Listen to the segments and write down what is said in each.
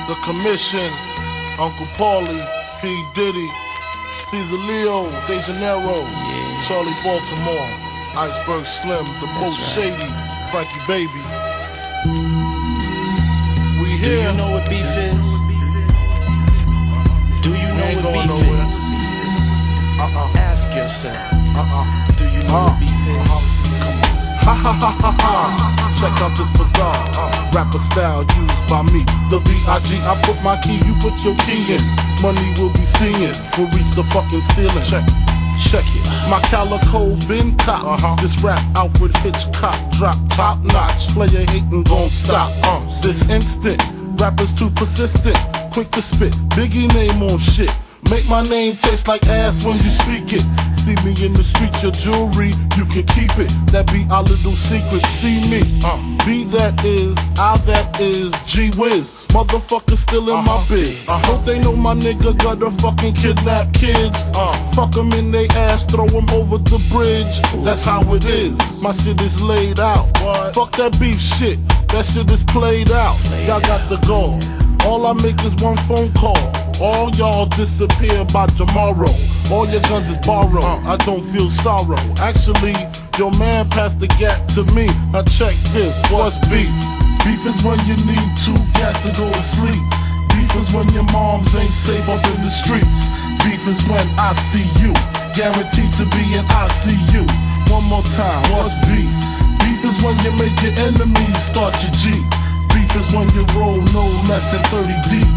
The Commission, Uncle Paulie, P. Diddy, Caesar Leo, De Janeiro, Charlie Baltimore, Iceberg Slim, The Most Shady, Frankie Baby. We here. Do you know what beef is? Do you know what beef nowhere. is? Ask yourself. Do you know what beef is? Come on. Ha ha ha ha ha. Check out this bizarre rapper style used by me. The B.I.G. I put my key, you put your key in. Money will be singing, we'll reach the fucking ceiling. Check it. My calico been cop. This rap Alfred Hitchcock drop top notch. Player hating gon' stop. This instant, rappers too persistent, quick to spit. Biggie name on shit. Make my name taste like ass when you speak it. See me in the street, your jewelry, you can keep it. That be our little secret. See me, B that is, I that is, G Wiz. Motherfucker still in my biz. Hope they know my nigga got a fucking kidnap kids. Fuck them in they ass, throw them over the bridge. That's how it is. My shit is laid out. Fuck that beef shit. That shit is played out. Y'all got the goal. All I make is one phone call. All y'all disappear by tomorrow. All your guns is borrowed. I don't feel sorrow. Actually, your man passed the gap to me. Now check this. What's beef? Beef is when you need two cats to go to sleep. Beef is when your moms ain't safe up in the streets. Beef is when I see you, guaranteed to be in ICU. One more time. What's beef? Beef is when you make your enemies start your G. Beef is when you roll no less than 30 deep.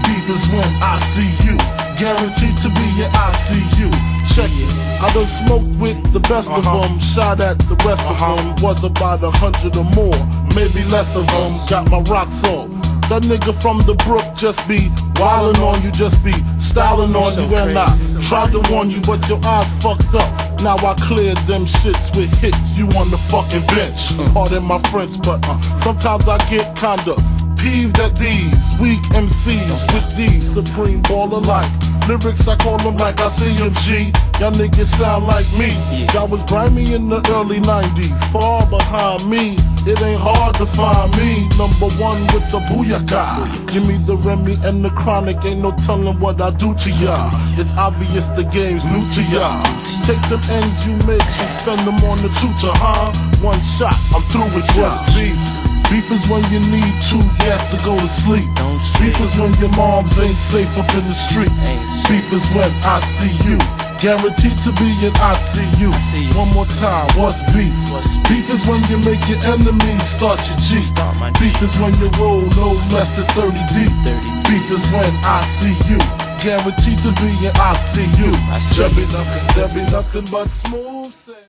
Beef is when I see you, guaranteed to be in ICU. Check it, I done smoked with the best of them, shot at the rest of them. Was about 100 or more, maybe less of them. Got my rocks off. That nigga from the brook just be wildin' on you, just be styling on you. And I tried to warn you, but your eyes fucked up. Now I cleared them shits with hits, you on the fucking bench. Pardon my French, but sometimes I get kinda peeved at these weak MCs with these supreme baller like lyrics. I call them like I see them G. Y'all niggas sound like me. Y'all was grimy in the early 90s, far behind me. It ain't hard to find me. Number one with the booyaka. Give me the Remy and the Chronic. Ain't no telling what I do to y'all. It's obvious the game's new to y'all. Take them ends you make and spend them on the tutor, One shot, I'm through with y'all. Beef. Beef is when you need two gas to go to sleep. Beef is when your moms ain't safe up in the streets. Beef is when I see you, guaranteed to be in ICU. One more time, what's beef? Beef is when you make your enemies start your G. Beef is when you roll no less than 30 deep. Beef is when I see you, guaranteed to be in ICU. There be nothing but smooth.